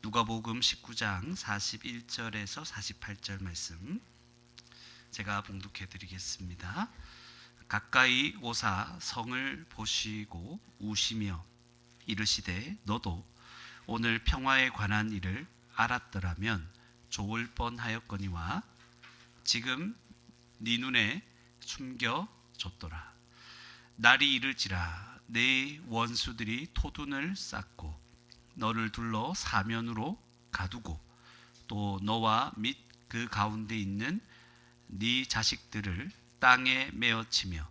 누가복음 19장 41절에서 48절 말씀 제가 봉독해 드리겠습니다. 가까이 오사 성을 보시고 우시며 이르시되 너도 오늘 평화에 관한 일을 알았더라면 좋을 뻔하였거니와 지금 네 눈에 숨겨졌도라. 날이 이를지라 네 원수들이 토둔을 쌓고 너를 둘러 사면으로 가두고 또 너와 및 그 가운데 있는 네 자식들을 땅에 메어치며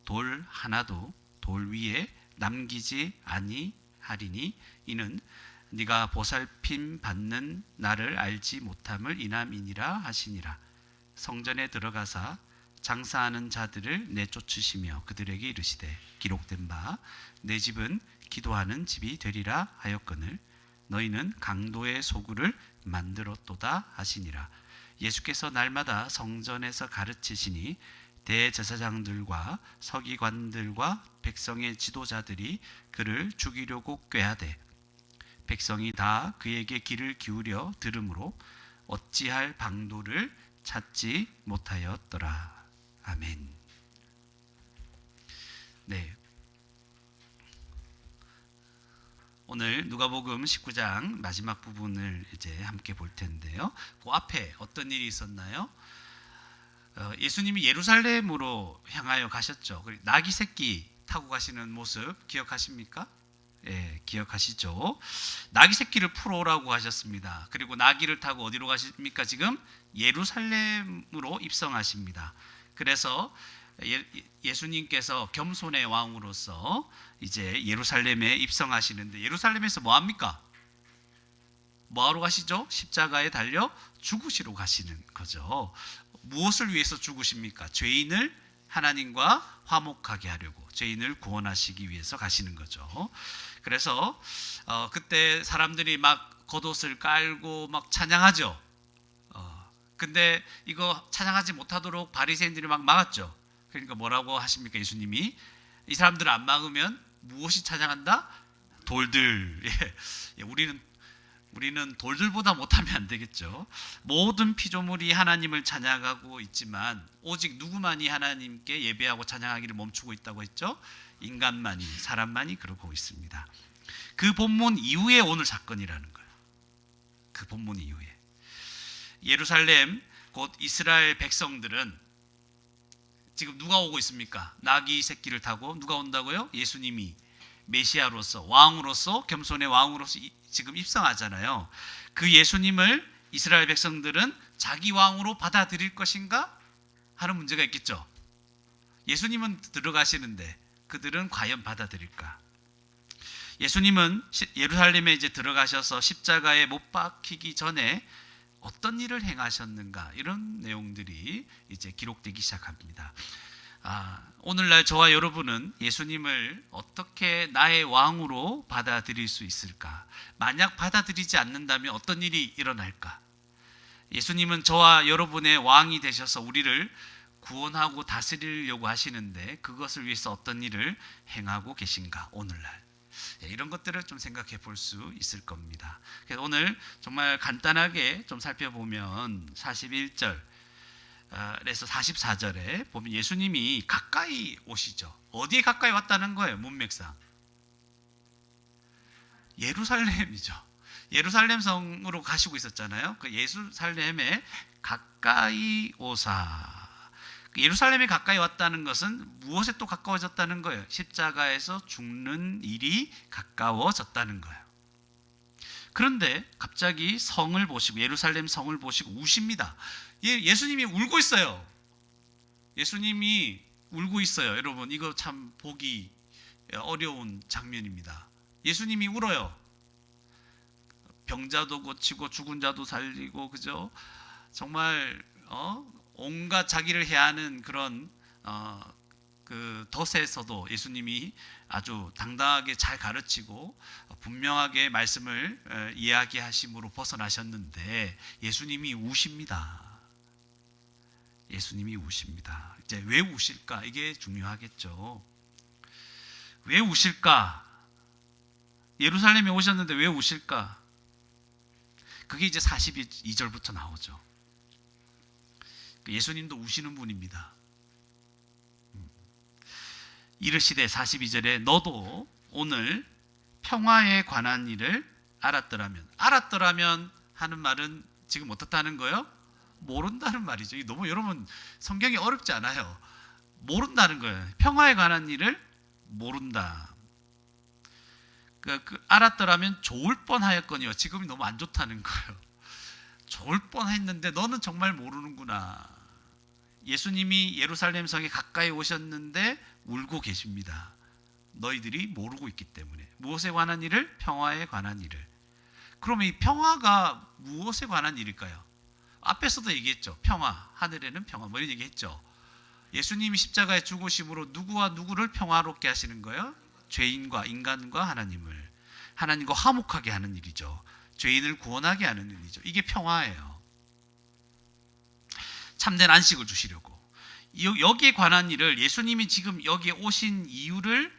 돌 하나도 돌 위에 남기지 아니하리니 이는 네가 보살핌 받는 나를 알지 못함을 인함이니라 하시니라. 성전에 들어가사 장사하는 자들을 내쫓으시며 그들에게 이르시되 기록된 바 내 집은 기도하는 집이 되리라 하였거늘 너희는 강도의 소굴을 만들었도다 하시니라. 예수께서 날마다 성전에서 가르치시니 대제사장들과 서기관들과 백성의 지도자들이 그를 죽이려고 꾀하되 백성이 다 그에게 귀를 기울여 들으므로 어찌할 방도를 찾지 못하였더라. 아멘. 네. 오늘 누가복음 19장 마지막 부분을 이제 함께 볼 텐데요. 그 앞에 어떤 일이 있었나요? 예수님이 예루살렘으로 향하여 가셨죠. 나귀 새끼 타고 가시는 모습 기억하십니까? 예, 기억하시죠? 나귀 새끼를 풀어오라고 하셨습니다. 그리고 나귀를 타고 어디로 가십니까? 지금 예루살렘으로 입성하십니다. 그래서 예수님께서 겸손의 왕으로서 이제 예루살렘에 입성하시는데 예루살렘에서 뭐 합니까? 뭐 하러 가시죠? 십자가에 달려 죽으시러 가시는 거죠. 무엇을 위해서 죽으십니까? 죄인을 하나님과 화목하게 하려고, 죄인을 구원하시기 위해서 가시는 거죠. 그래서 그때 사람들이 막 겉옷을 깔고 막 찬양하죠. 근데 이거 찬양하지 못하도록 바리새인들이 막 막았죠. 그러니까 뭐라고 하십니까? 예수님이 이 사람들을 안 막으면 무엇이 찬양한다? 돌들. 예, 우리는 돌들보다 못하면 안 되겠죠. 모든 피조물이 하나님을 찬양하고 있지만 오직 누구만이 하나님께 예배하고 찬양하기를 멈추고 있다고 했죠? 인간만이, 사람만이 그러고 있습니다. 그 본문 이후에 오늘 사건이라는 거예요. 그 본문 이후에 예루살렘 곧 이스라엘 백성들은 지금 누가 오고 있습니까? 나귀 새끼를 타고 누가 온다고요? 예수님이 메시아로서, 왕으로서, 겸손의 왕으로서 지금 입성하잖아요. 그 예수님을 이스라엘 백성들은 자기 왕으로 받아들일 것인가 하는 문제가 있겠죠. 예수님은 들어가시는데 그들은 과연 받아들일까? 예수님은 예루살렘에 이제 들어가셔서 십자가에 못 박히기 전에 어떤 일을 행하셨는가, 이런 내용들이 이제 기록되기 시작합니다. 오늘날 저와 여러분은 예수님을 어떻게 나의 왕으로 받아들일 수 있을까? 만약 받아들이지 않는다면 어떤 일이 일어날까? 예수님은 저와 여러분의 왕이 되셔서 우리를 구원하고 다스리려고 하시는데 그것을 위해서 어떤 일을 행하고 계신가? 오늘날 이런 것들을 좀 생각해 볼 수 있을 겁니다. 그래서 오늘 정말 간단하게 좀 살펴보면 41절에서 44절에 보면 예수님이 가까이 오시죠. 어디에 가까이 왔다는 거예요? 문맥상 예루살렘이죠. 예루살렘 성으로 가시고 있었잖아요. 그 예루살렘에 가까이 오사. 예루살렘에 가까이 왔다는 것은 무엇에 또 가까워졌다는 거예요? 십자가에서 죽는 일이 가까워졌다는 거예요. 그런데 갑자기 성을 보시고, 예루살렘 성을 보시고 우십니다. 예수님이 울고 있어요. 예수님이 울고 있어요. 여러분, 이거 참 보기 어려운 장면입니다. 예수님이 울어요. 병자도 고치고 죽은 자도 살리고, 그죠? 정말 온갖 자기를 해하는 그런 그 덫에서도 예수님이 아주 당당하게 잘 가르치고 분명하게 말씀을 이야기하심으로 벗어나셨는데 예수님이 우십니다. 예수님이 우십니다. 이제 왜 우실까? 이게 중요하겠죠. 왜 우실까? 예루살렘에 오셨는데 왜 우실까? 그게 이제 42절부터 나오죠. 예수님도 우시는 분입니다. 이르시되 42절에 너도 오늘 평화에 관한 일을 알았더라면 하는 말은 지금 어떻다는 거예요? 모른다는 말이죠. 너무 여러분 성경이 어렵지 않아요. 모른다는 거예요. 평화에 관한 일을 모른다. 알았더라면 좋을 뻔하였거니와 지금이 너무 안 좋다는 거예요. 좋을 뻔했는데 너는 정말 모르는구나. 예수님이 예루살렘 성에 가까이 오셨는데 울고 계십니다. 너희들이 모르고 있기 때문에. 무엇에 관한 일을? 평화에 관한 일을. 그러면 이 평화가 무엇에 관한 일일까요? 앞에서도 얘기했죠. 평화, 하늘에는 평화, 뭐 이런 얘기했죠. 예수님이 십자가에 죽으심으로 누구와 누구를 평화롭게 하시는 거예요? 죄인과 인간과 하나님과 화목하게 하는 일이죠. 죄인을 구원하게 하는 일이죠. 이게 평화예요. 참된 안식을 주시려고. 여기에 관한 일을 예수님이 지금 여기에 오신 이유를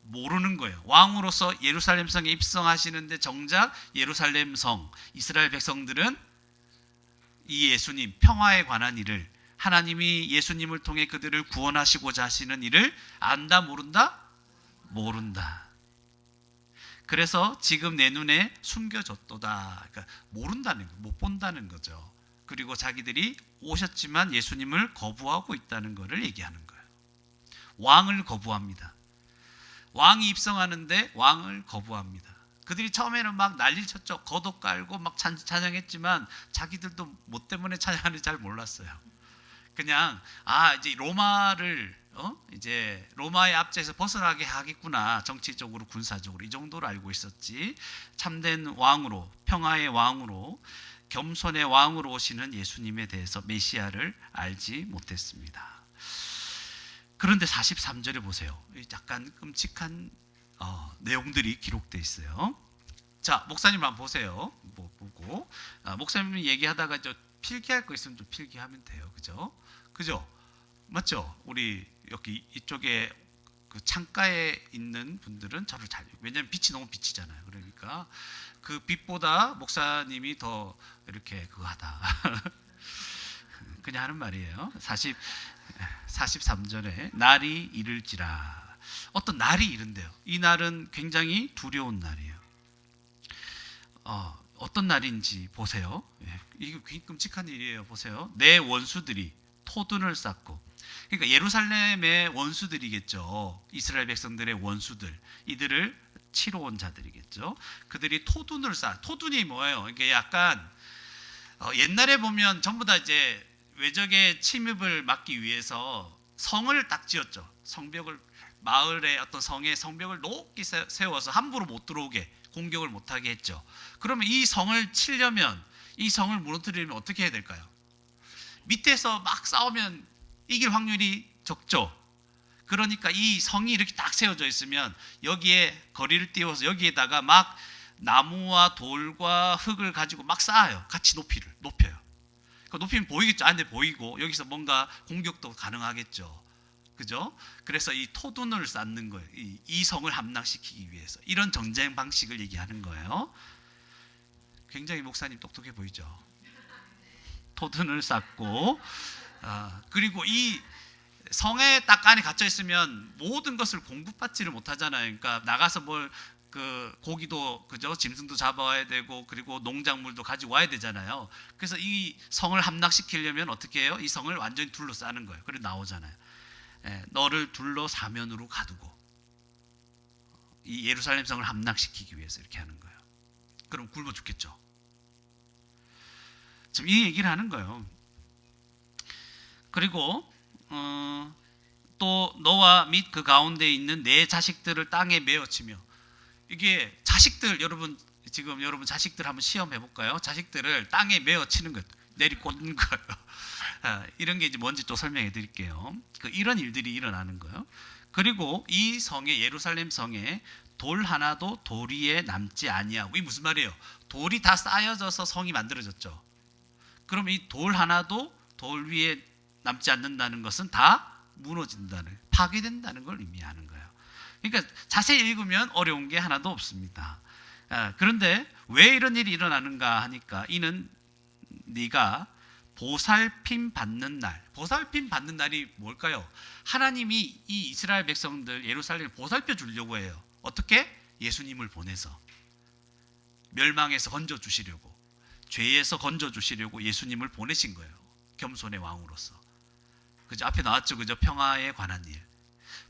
모르는 거예요. 왕으로서 예루살렘 성에 입성하시는데 정작 예루살렘 성, 이스라엘 백성들은 이 예수님, 평화에 관한 일을, 하나님이 예수님을 통해 그들을 구원하시고자 하시는 일을 안다, 모른다? 모른다. 그래서 지금 내 눈에 숨겨졌도다. 그러니까 모른다는 거, 못 본다는 거죠. 그리고 자기들이 오셨지만 예수님을 거부하고 있다는 것을 얘기하는 거예요. 왕을 거부합니다. 왕이 입성하는데 왕을 거부합니다. 그들이 처음에는 막 난리를 쳤죠. 거도 깔고 막 찬양했지만 자기들도 뭐 때문에 찬양하는지 잘 몰랐어요. 그냥 이제 이제 로마의 압제에서 벗어나게 하겠구나. 정치적으로 군사적으로 이 정도로 알고 있었지. 참된 왕으로, 평화의 왕으로, 겸손의 왕으로 오시는 예수님에 대해서 메시아를 알지 못했습니다. 그런데 43절에 보세요. 약간 끔찍한 내용들이 기록되어 있어요. 자, 목사님 한번 보세요. 보고 목사님이 얘기하다가 필기할 거 있으면 좀 필기하면 돼요. 그죠? 맞죠? 우리 여기 이쪽에 그 창가에 있는 분들은 저를 왜냐하면 빛이 너무 비치잖아요. 그러니까 그 빛보다 목사님이 더 이렇게 그거 하다. 그냥 하는 말이에요. 43절에 날이 이를지라. 어떤 날이 이른대요. 이 날은 굉장히 두려운 날이에요. 어떤 날인지 보세요. 이게 끔찍한 일이에요. 보세요. 내 원수들이 토둔을 쌓고, 그러니까 예루살렘의 원수들이겠죠. 이스라엘 백성들의 원수들, 이들을 치러 온 자들이겠죠. 그들이 토둔을 토둔이 뭐예요? 이게 약간 옛날에 보면 전부 다 이제 외적의 침입을 막기 위해서 성을 딱 지었죠. 성벽을, 마을의 어떤 성에 성벽을 높게 세워서 함부로 못 들어오게, 공격을 못하게 했죠. 그러면 이 성을 치려면, 이 성을 무너뜨리려면 어떻게 해야 될까요? 밑에서 막 싸우면 이길 확률이 적죠. 그러니까 이 성이 이렇게 딱 세워져 있으면 여기에 거리를 띄워서 여기에다가 막 나무와 돌과 흙을 가지고 막 쌓아요. 같이 높여요. 그러니까 높이면 보이겠죠. 안에 보이고 여기서 뭔가 공격도 가능하겠죠. 그죠? 그래서 이 토둔을 쌓는 거예요. 이 성을 함락시키기 위해서. 이런 전쟁 방식을 얘기하는 거예요. 굉장히 목사님 똑똑해 보이죠? 토둔을 쌓고, 그리고 이 성에 딱 안에 갇혀 있으면 모든 것을 공급받지를 못하잖아요. 그러니까 나가서 고기도, 그죠? 짐승도 잡아와야 되고, 그리고 농작물도 가지고 와야 되잖아요. 그래서 이 성을 함락시키려면 어떻게 해요? 이 성을 완전히 둘러싸는 거예요. 그리고 나오잖아요. 너를 둘러 사면으로 가두고, 이 예루살렘 성을 함락시키기 위해서 이렇게 하는 거예요. 그럼 굶어 죽겠죠. 지금 이 얘기를 하는 거예요. 그리고 또 너와 및 그 가운데 있는 내 자식들을 땅에 메어치며, 이게 자식들, 여러분 지금 여러분 자식들 한번 시험해 볼까요? 자식들을 땅에 메어치는 것, 내리꽂는 거예요. 이런 게 이제 뭔지 또 설명해 드릴게요. 이런 일들이 일어나는 거예요. 그리고 이 성에, 예루살렘 성에 돌 하나도 돌 위에 남지 아니하고, 이 무슨 말이에요? 돌이 다 쌓여져서 성이 만들어졌죠. 그럼 이 돌 하나도 돌 위에 남지 않는다는 것은 다 무너진다는, 파괴된다는 걸 의미하는 거예요. 그러니까 자세히 읽으면 어려운 게 하나도 없습니다. 그런데 왜 이런 일이 일어나는가 하니까 이는 네가 보살핌 받는 날. 보살핌 받는 날이 뭘까요? 하나님이 이 이스라엘 백성들 예루살렘을 보살펴 주려고 해요. 어떻게? 예수님을 보내서 멸망에서 건져 주시려고, 죄에서 건져 주시려고 예수님을 보내신 거예요. 겸손의 왕으로서. 그죠? 앞에 나왔죠. 그죠? 평화에 관한 일.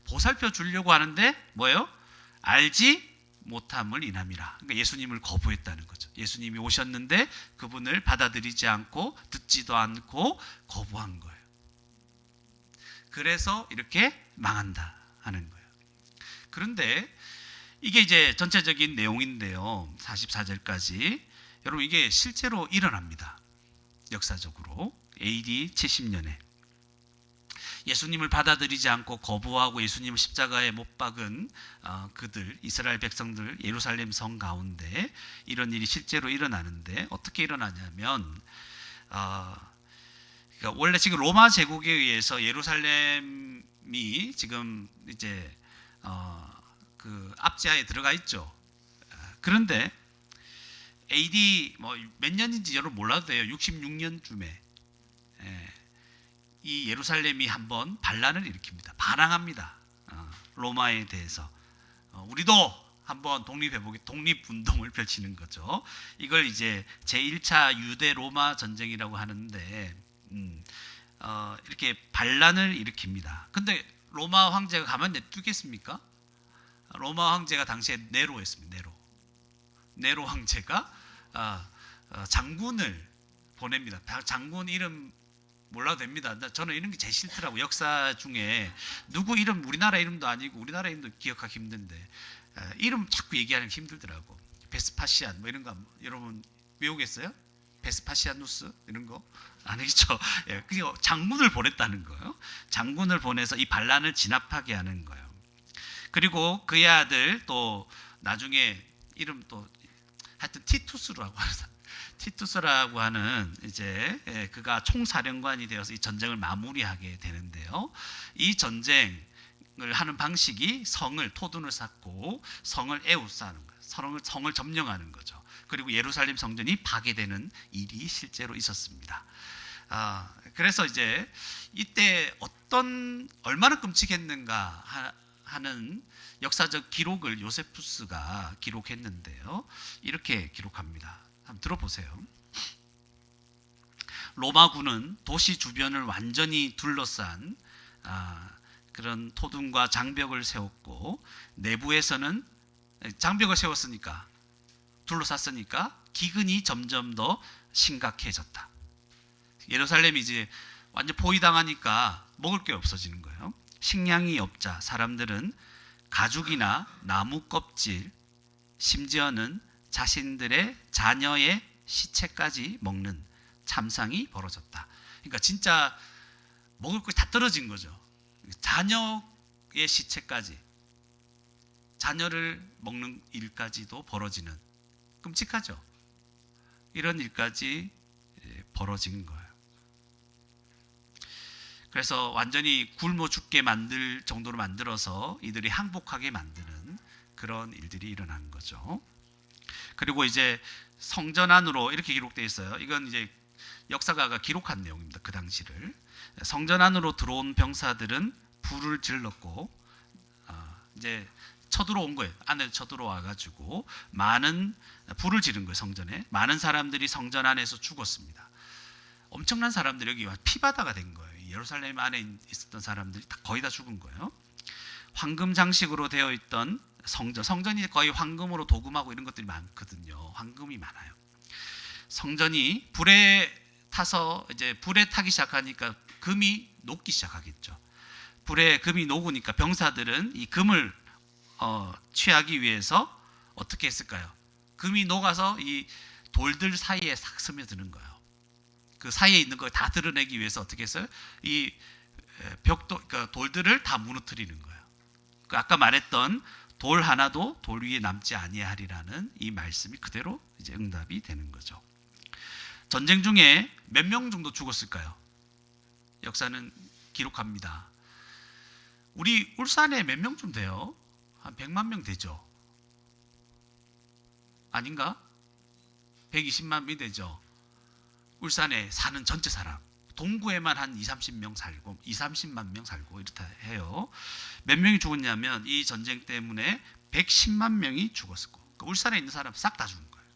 보살펴 주려고 하는데 뭐예요? 알지 못함을 인함이라. 그러니까 예수님을 거부했다는 거죠. 예수님이 오셨는데 그분을 받아들이지 않고 듣지도 않고 거부한 거예요. 그래서 이렇게 망한다 하는 거예요. 그런데 이게 이제 전체적인 내용인데요. 44절까지. 여러분 이게 실제로 일어납니다. 역사적으로 AD 70년에 예수님을 받아들이지 않고 거부하고 예수님을 십자가에 못 박은 그들 이스라엘 백성들 예루살렘 성 가운데 이런 일이 실제로 일어나는데 어떻게 일어나냐면 그러니까 원래 지금 로마 제국에 의해서 예루살렘이 지금 이제 그 압제하에 들어가 있죠. 그런데 AD 뭐 몇 년인지 여러분 몰라도 돼요. 66년쯤에 이 예루살렘이 한번 반란을 일으킵니다. 반항합니다. 로마에 대해서. 우리도 한번 독립운동을 펼치는 거죠. 이걸 이제 제1차 유대 로마 전쟁이라고 하는데 이렇게 반란을 일으킵니다. 근데 로마 황제가 가만 냅두겠습니까? 로마 황제가 당시에 네로였습니다. 네로 황제가 장군을 보냅니다. 장군 이름 몰라도 됩니다. 저는 이런 게 제일 싫더라고. 역사 중에 누구 이름 우리나라 이름도 아니고 우리나라 이름도 기억하기 힘든데 이름 자꾸 얘기하는 게 힘들더라고. 베스파시안 뭐 이런 거 여러분 외우겠어요? 베스파시아누스 이런 거 아니죠? 예, 그게 장군을 보냈다는 거예요. 장군을 보내서 이 반란을 진압하게 하는 거예요. 그리고 그의 아들 또 나중에 이름 또 하여튼 티투스라고 하는 이제 그가 총사령관이 되어서 이 전쟁을 마무리하게 되는데요. 이 전쟁을 하는 방식이 토둔을 쌓고 성을 에워싸는 거예요. 성을 점령하는 거죠. 그리고 예루살렘 성전이 파괴되는 일이 실제로 있었습니다. 그래서 이제 이때 얼마나 끔찍했는가 하는 역사적 기록을 요세푸스가 기록했는데요. 이렇게 기록합니다. 한번 들어보세요. 로마군은 도시 주변을 완전히 둘러싼 그런 토둔과 장벽을 세웠고 내부에서는 장벽을 세웠으니까 둘러쌌으니까 기근이 점점 더 심각해졌다. 예루살렘이 이제 완전 포위당하니까 먹을 게 없어지는 거예요. 식량이 없자 사람들은 가죽이나 나무 껍질, 심지어는 자신들의 자녀의 시체까지 먹는 참상이 벌어졌다. 그러니까 진짜 먹을 것이 다 떨어진 거죠. 자녀의 시체까지, 자녀를 먹는 일까지도 벌어지는, 끔찍하죠. 이런 일까지 벌어진 거예요. 그래서 완전히 굶어 죽게 만들 정도로 만들어서 이들이 항복하게 만드는 그런 일들이 일어난 거죠. 그리고 이제 성전 안으로 이렇게 기록되어 있어요. 이건 이제 역사가가 기록한 내용입니다. 그 당시를. 성전 안으로 들어온 병사들은 불을 질렀고 이제 쳐들어온 거예요. 안에 쳐들어와 가지고 많은 불을 지른 거예요. 성전에. 많은 사람들이 성전 안에서 죽었습니다. 엄청난 사람들이 여기 피바다가 된 거예요. 예루살렘 안에 있었던 사람들이 거의 다 죽은 거예요. 황금 장식으로 되어 있던 성전이 거의 황금으로 도금하고 이런 것들이 많거든요. 황금이 많아요. 성전이 불에 타기 시작하니까 금이 녹기 시작하겠죠. 불에 금이 녹으니까 병사들은 이 금을 취하기 위해서 어떻게 했을까요? 금이 녹아서 이 돌들 사이에 싹 스며드는 거예요. 그 사이에 있는 걸 다 드러내기 위해서 어떻게 했어요? 이 그러니까 돌들을 다 무너뜨리는 거예요. 아까 말했던 돌 하나도 돌 위에 남지 아니하리라는 이 말씀이 그대로 이제 응답이 되는 거죠. 전쟁 중에 몇 명 정도 죽었을까요? 역사는 기록합니다. 우리 울산에 몇 명쯤 돼요? 한 100만 명 되죠. 아닌가? 120만 명이 되죠. 울산에 사는 전체 사람. 동구에만 한 30명 살고 30만 명 살고 이렇다 해요. 몇 명이 죽었냐면 이 전쟁 때문에 110만 명이 죽었고 울산에 있는 사람 싹 다 죽은 거예요.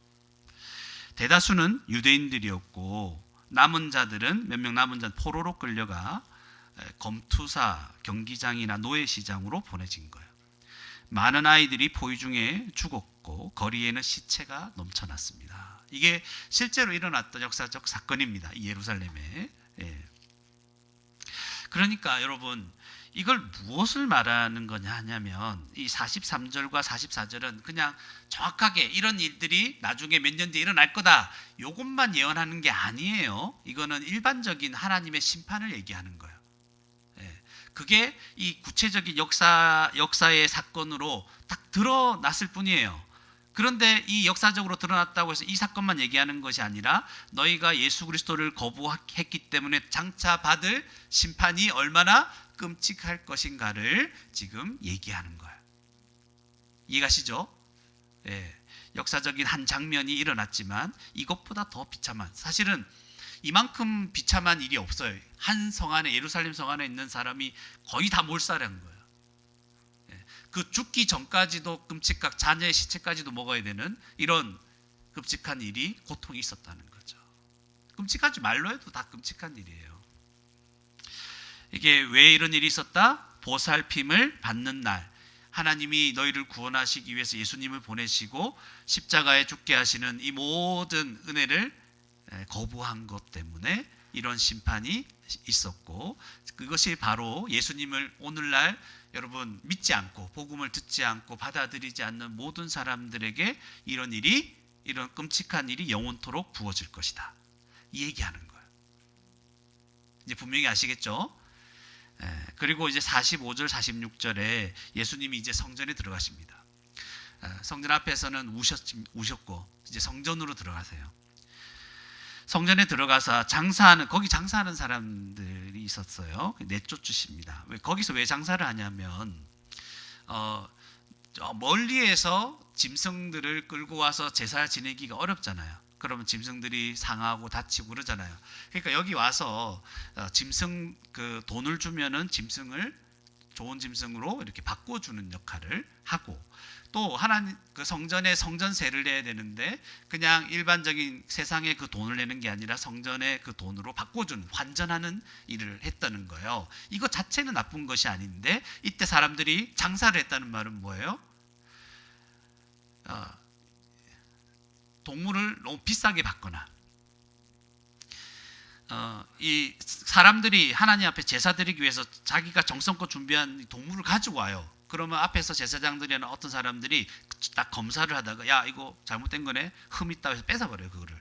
대다수는 유대인들이었고 남은 자들은 몇 명 남은 자는 포로로 끌려가 검투사, 경기장이나 노예시장으로 보내진 거예요. 많은 아이들이 포위 중에 죽었고 거리에는 시체가 넘쳐났습니다. 이게 실제로 일어났던 역사적 사건입니다. 이 예루살렘에. 예. 그러니까 여러분 이걸 무엇을 말하는 거냐 하냐면 이 43절과 44절은 그냥 정확하게 이런 일들이 나중에 몇 년 뒤에 일어날 거다 이것만 예언하는 게 아니에요. 이거는 일반적인 하나님의 심판을 얘기하는 거예요. 예. 그게 이 구체적인 역사의 사건으로 딱 드러났을 뿐이에요. 그런데 이 역사적으로 드러났다고 해서 이 사건만 얘기하는 것이 아니라 너희가 예수 그리스도를 거부했기 때문에 장차 받을 심판이 얼마나 끔찍할 것인가를 지금 얘기하는 거예요. 이해가시죠? 예, 역사적인 한 장면이 일어났지만 이것보다 더 비참한, 사실은 이만큼 비참한 일이 없어요. 한 성 안에, 예루살렘 성 안에 있는 사람이 거의 다 몰살한 거예요. 그 죽기 전까지도 끔찍한, 자녀의 시체까지도 먹어야 되는 이런 끔찍한 일이, 고통이 있었다는 거죠. 끔찍하지 말로 해도 다 끔찍한 일이에요. 이게 왜 이런 일이 있었다? 보살핌을 받는 날, 하나님이 너희를 구원하시기 위해서 예수님을 보내시고 십자가에 죽게 하시는 이 모든 은혜를 거부한 것 때문에 이런 심판이 있었고, 그것이 바로 예수님을 오늘날 여러분 믿지 않고 복음을 듣지 않고 받아들이지 않는 모든 사람들에게 이런 일이, 이런 끔찍한 일이 영원토록 부어질 것이다, 이 얘기하는 거예요. 이제 분명히 아시겠죠? 그리고 이제 45절 46절에 예수님이 이제 성전에 들어가십니다. 성전 앞에서는 우셨고 이제 성전으로 들어가세요. 성전에 들어가서 거기 장사하는 사람들이 있었어요. 내쫓으십니다. 거기서 왜 장사를 하냐면 멀리에서 짐승들을 끌고 와서 제사 지내기가 어렵잖아요. 그러면 짐승들이 상하고 다치고 그러잖아요. 그러니까 여기 와서 짐승 그 돈을 주면은 짐승을 좋은 짐승으로 이렇게 바꿔주는 역할을 하고, 또 하나님 그 성전에 성전세를 내야 되는데 그냥 일반적인 세상에 그 돈을 내는 게 아니라 성전에 그 돈으로 바꿔주는, 환전하는 일을 했다는 거예요. 이거 자체는 나쁜 것이 아닌데 이때 사람들이 장사를 했다는 말은 뭐예요? 동물을 너무 비싸게 받거나, 이 사람들이 하나님 앞에 제사 드리기 위해서 자기가 정성껏 준비한 동물을 가지고 와요. 그러면 앞에서 제사장들이나 어떤 사람들이 딱 검사를 하다가 야 이거 잘못된 거네, 흠 있다 해서 뺏어버려요. 그거를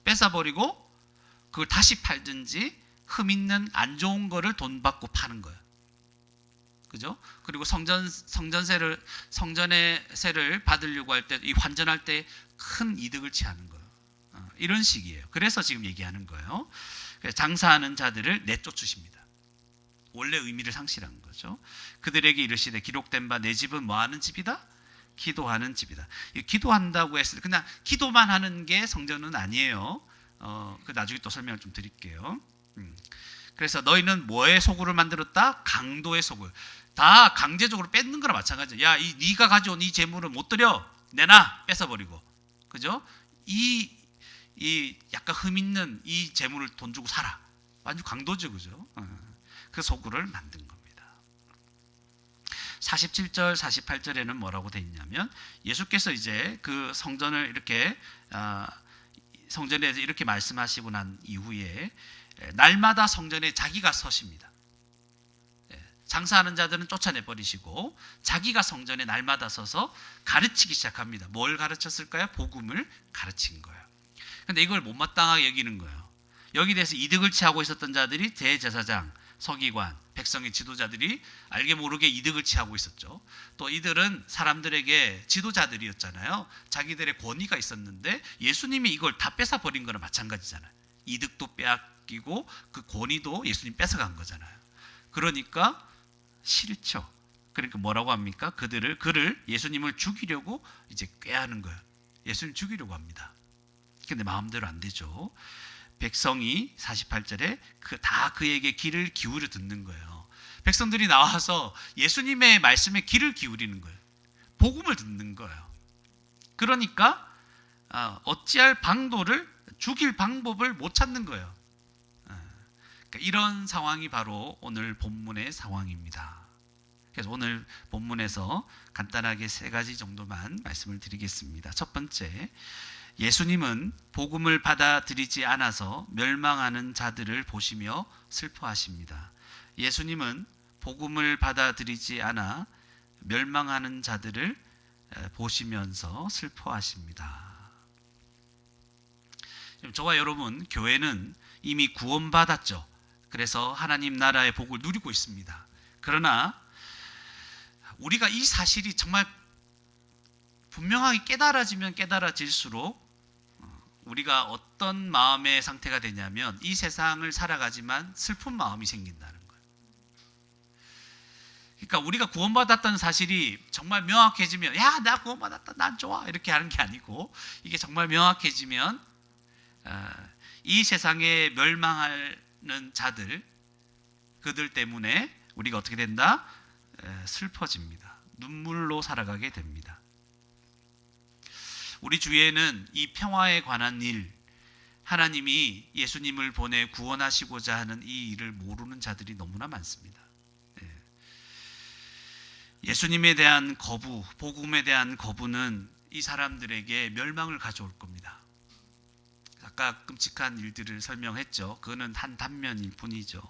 뺏어버리고 그걸 다시 팔든지 흠 있는 안 좋은 거를 돈 받고 파는 거예요. 그죠? 그리고 성전의 세를 받으려고 할 때, 이 환전할 때 큰 이득을 취하는 거예요. 이런 식이에요. 그래서 지금 얘기하는 거예요. 장사하는 자들을 내쫓으십니다. 원래 의미를 상실한 거죠. 그들에게 이르시되 기록된 바 내 집은 뭐 하는 집이다? 기도하는 집이다. 기도한다고 했을 때 그냥 기도만 하는 게 성전은 아니에요. 그 나중에 또 설명을 좀 드릴게요. 그래서 너희는 뭐의 소굴을 만들었다? 강도의 소굴. 다 강제적으로 뺏는 거나 마찬가지야. 야, 네가 가져온 이 재물을 못 드려, 내놔, 뺏어버리고, 그죠? 이 약간 흠 있는 이 재물을 돈 주고 사라. 완전 강도죠, 그죠? 그 소굴을 만든 겁니다. 47절, 48절에는 뭐라고 돼 있냐면 예수께서 이제 그 성전을 이렇게 성전에서 이렇게 말씀하시고 난 이후에 날마다 성전에 자기가 서십니다. 장사하는 자들은 쫓아내 버리시고 자기가 성전에 날마다 서서 가르치기 시작합니다. 뭘 가르쳤을까요? 복음을 가르친 거예요. 근데 이걸 못마땅하게 여기는 거예요. 여기 대해서 이득을 취하고 있었던 자들이 대제사장, 서기관, 백성의 지도자들이 알게 모르게 이득을 취하고 있었죠. 또 이들은 사람들에게 지도자들이었잖아요. 자기들의 권위가 있었는데 예수님이 이걸 다 뺏어버린 거랑 마찬가지잖아요. 이득도 빼앗기고 그 권위도 예수님 뺏어간 거잖아요. 그러니까 싫죠. 그러니까 뭐라고 합니까? 그를 예수님을 죽이려고 이제 꾀하는 거예요. 예수님 죽이려고 합니다. 근데 마음대로 안 되죠. 백성이 48절에 다 그에게 귀를 기울여 듣는 거예요. 백성들이 나와서 예수님의 말씀에 귀를 기울이는 거예요. 복음을 듣는 거예요. 그러니까 어찌할 방도를 죽일 방법을 못 찾는 거예요. 그러니까 이런 상황이 바로 오늘 본문의 상황입니다. 그래서 오늘 본문에서 간단하게 세 가지 정도만 말씀을 드리겠습니다. 첫 번째, 예수님은 복음을 받아들이지 않아서 멸망하는 자들을 보시며 슬퍼하십니다. 예수님은 복음을 받아들이지 않아 멸망하는 자들을 보시면서 슬퍼하십니다. 저와 여러분, 교회는 이미 구원받았죠. 그래서 하나님 나라의 복을 누리고 있습니다. 그러나 우리가 이 사실이 정말 분명하게 깨달아지면 깨달아질수록 우리가 어떤 마음의 상태가 되냐면 이 세상을 살아가지만 슬픈 마음이 생긴다는 거예요. 그러니까 우리가 구원받았다는 사실이 정말 명확해지면 야, 나 구원받았다, 난 좋아 이렇게 하는 게 아니고 이게 정말 명확해지면 이 세상에 멸망하는 자들, 그들 때문에 우리가 어떻게 된다? 슬퍼집니다. 눈물로 살아가게 됩니다. 우리 주위에는 이 평화에 관한 일, 하나님이 예수님을 보내 구원하시고자 하는 이 일을 모르는 자들이 너무나 많습니다. 예수님에 대한 거부, 복음에 대한 거부는 이 사람들에게 멸망을 가져올 겁니다. 아까 끔찍한 일들을 설명했죠. 그거는 한 단면일 뿐이죠.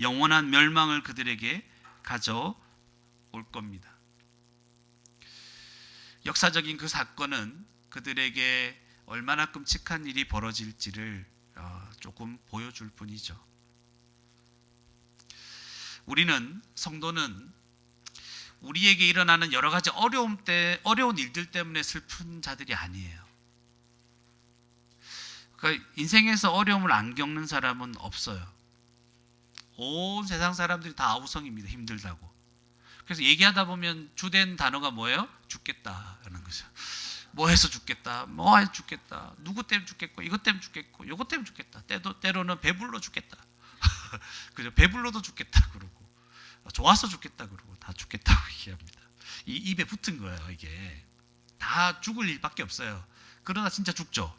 영원한 멸망을 그들에게 가져올 겁니다. 역사적인 그 사건은 그들에게 얼마나 끔찍한 일이 벌어질지를 조금 보여줄 뿐이죠. 성도는 우리에게 일어나는 여러 가지 어려운 일들 때문에 슬픈 자들이 아니에요. 그러니까 인생에서 어려움을 안 겪는 사람은 없어요. 온 세상 사람들이 다 아우성입니다. 힘들다고. 그래서 얘기하다 보면 주된 단어가 뭐예요? 죽겠다라는 거죠. 뭐 해서 죽겠다, 뭐 해서 죽겠다, 누구 때문에 죽겠고, 이것 때문에 죽겠고, 요것 때문에 죽겠다. 때로는 배불러 죽겠다. 그죠? 배불러도 죽겠다 그러고, 좋아서 죽겠다 그러고, 다 죽겠다고 얘기합니다. 이 입에 붙은 거예요. 이게 다 죽을 일밖에 없어요. 그러나 진짜 죽죠.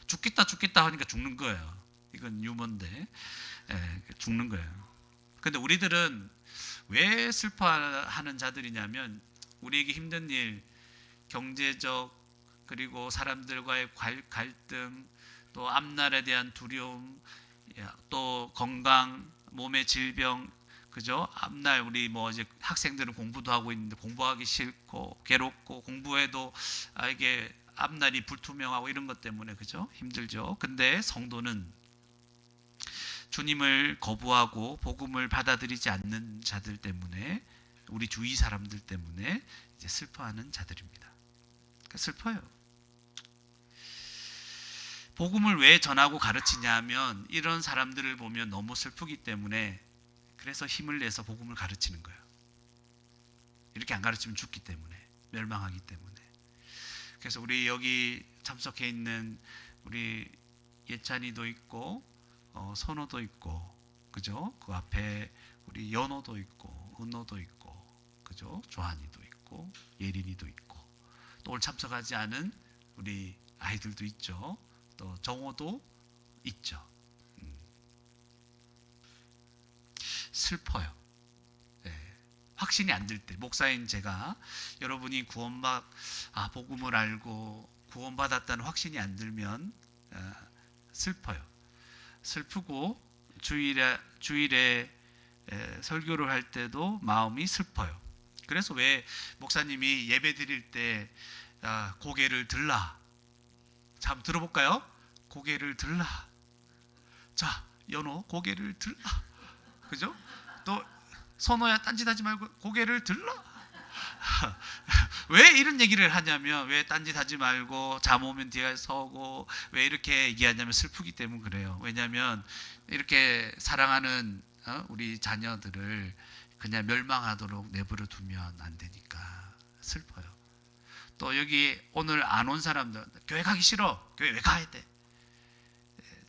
죽겠다 하니까 죽는 거예요. 이건 유머인데 죽는 거예요. 근데 우리들은 왜 슬퍼하는 자들이냐면 우리에게 힘든 일, 경제적 그리고 사람들과의 갈등, 또 앞날에 대한 두려움, 또 건강, 몸의 질병, 그죠? 앞날 우리 이제 학생들은 공부도 하고 있는데 공부하기 싫고 괴롭고 공부해도 이게 앞날이 불투명하고 이런 것 때문에 그죠? 힘들죠. 근데 성도는 주님을 거부하고 복음을 받아들이지 않는 자들 때문에 우리 주위 사람들 때문에 이제 슬퍼하는 자들입니다. 그러니까 슬퍼요. 복음을 왜 전하고 가르치냐 하면 이런 사람들을 보면 너무 슬프기 때문에 그래서 힘을 내서 복음을 가르치는 거예요. 이렇게 안 가르치면 죽기 때문에, 멸망하기 때문에. 그래서 우리 여기 참석해 있는 우리 예찬이도 있고 선호도 있고 그죠? 그 앞에 우리 연호도 있고 은호도 있고 그죠? 조한이도 있고 예린이도 있고 또 오늘 참석하지 않은 우리 아이들도 있죠. 또 정호도 있죠. 슬퍼요. 확신이 안 들 때 목사인 제가 여러분이 복음을 알고 구원받았다는 확신이 안 들면 슬퍼요. 슬프고 주일에 설교를 할 때도 마음이 슬퍼요. 그래서 왜 목사님이 예배 드릴 때 고개를 들라. 자, 한번 들어볼까요? 고개를 들라. 자, 연호 고개를 들라. 그죠? 또 선호야 딴짓하지 말고 고개를 들라. 왜 이런 얘기를 하냐면 왜 딴짓하지 말고 잠 오면 뒤에 서고 왜 이렇게 얘기하냐면 슬프기 때문에 그래요. 왜냐하면 이렇게 사랑하는 우리 자녀들을 그냥 멸망하도록 내버려 두면 안 되니까 슬퍼요. 또 여기 오늘 안 온 사람들, 교회 가기 싫어, 교회 왜 가야 돼?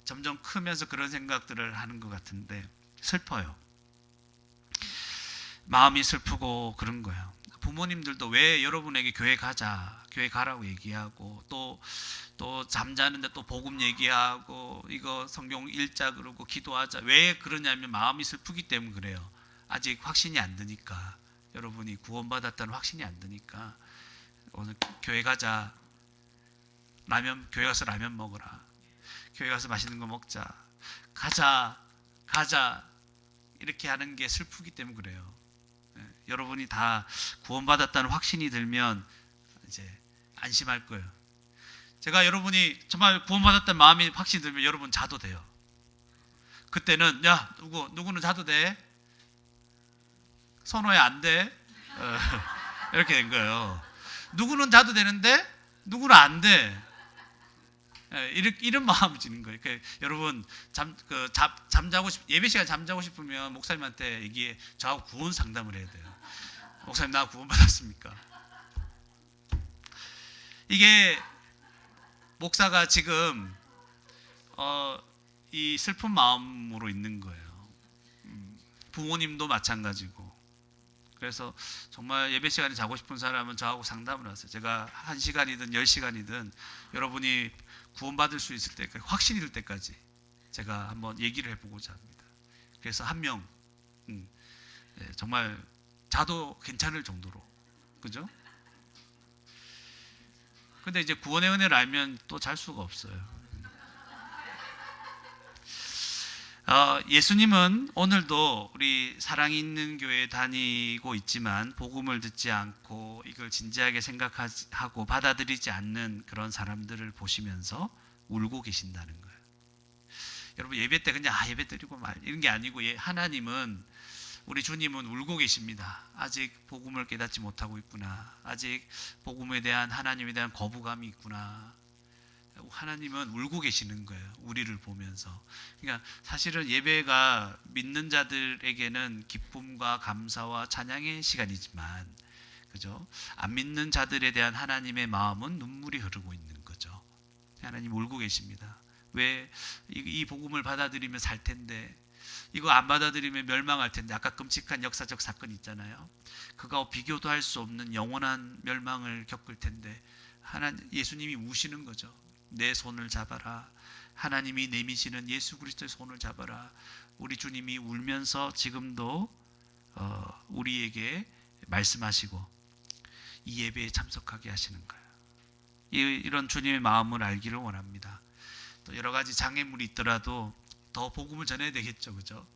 점점 크면서 그런 생각들을 하는 것 같은데 슬퍼요. 마음이 슬프고 그런 거예요. 부모님들도 왜 여러분에게 교회 가자, 교회 가라고 얘기하고 또 잠자는데 또 복음 얘기하고 이거 성경 읽자 그러고 기도하자, 왜 그러냐면 마음이 슬프기 때문에 그래요. 아직 확신이 안 드니까, 여러분이 구원받았다는 확신이 안 드니까 오늘 교회 가자, 교회 가서 라면 먹어라, 교회 가서 맛있는 거 먹자, 가자 이렇게 하는 게 슬프기 때문에 그래요. 여러분이 다 구원받았다는 확신이 들면 이제 안심할 거예요. 제가 여러분이 정말 구원받았다는 마음이 확신이 들면 여러분 자도 돼요. 그때는 야 누구는 자도 돼? 선호해 안 돼? 이렇게 된 거예요. 누구는 자도 되는데 누구는 안 돼. 이런 마음을 지는 거예요. 여러분 잠자고 예배 시간 잠자고 싶으면 목사님한테 얘기해. 저하고 구원 상담을 해야 돼요. 목사님 나 구원 받았습니까? 이게 목사가 지금 이 슬픈 마음으로 있는 거예요. 부모님도 마찬가지고. 그래서 정말 예배 시간에 자고 싶은 사람은 저하고 상담을 하세요. 제가 1시간이든 10시간이든 여러분이 구원받을 수 있을 때까지, 확신이 들 때까지 제가 한번 얘기를 해보고자 합니다. 그래서 한 명 정말 자도 괜찮을 정도로, 그죠? 근데 이제 구원의 은혜를 알면 또 잘 수가 없어요. 예수님은 오늘도 우리 사랑 있는 교회에 다니고 있지만 복음을 듣지 않고 이걸 진지하게 생각하고 받아들이지 않는 그런 사람들을 보시면서 울고 계신다는 거예요. 여러분 예배 때 그냥 예배 드리고 말 이런 게 아니고, 하나님은, 우리 주님은 울고 계십니다. 아직 복음을 깨닫지 못하고 있구나. 아직 복음에 대한, 하나님에 대한 거부감이 있구나. 하나님은 울고 계시는 거예요. 우리를 보면서. 그러니까 사실은 예배가 믿는 자들에게는 기쁨과 감사와 찬양의 시간이지만, 그죠? 안 믿는 자들에 대한 하나님의 마음은 눈물이 흐르고 있는 거죠. 하나님 울고 계십니다. 왜 이 복음을 받아들이면 살 텐데, 이거 안 받아들이면 멸망할 텐데, 아까 끔찍한 역사적 사건 있잖아요. 그거 비교도 할 수 없는 영원한 멸망을 겪을 텐데 예수님이 우시는 거죠. 내 손을 잡아라. 하나님이 내미시는 예수 그리스도의 손을 잡아라. 우리 주님이 울면서 지금도 우리에게 말씀하시고 이 예배에 참석하게 하시는 거예요. 이런 주님의 마음을 알기를 원합니다. 또 여러 가지 장애물이 있더라도 더 복음을 전해야 되겠죠, 그죠?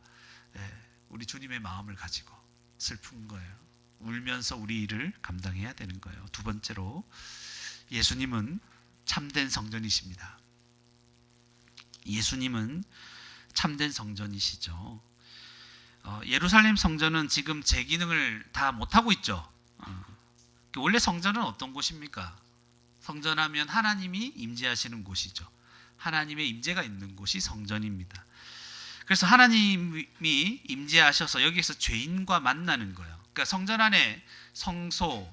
우리 주님의 마음을 가지고 슬픈 거예요. 울면서 우리 일을 감당해야 되는 거예요. 두 번째로, 예수님은 참된 성전이십니다. 예수님은 참된 성전이시죠. 예루살렘 성전은 지금 제 기능을 다 못하고 있죠. 원래 성전은 어떤 곳입니까? 성전하면 하나님이 임재하시는 곳이죠. 하나님의 임재가 있는 곳이 성전입니다. 그래서 하나님이 임재하셔서 여기에서 죄인과 만나는 거예요. 그러니까 성전 안에 성소,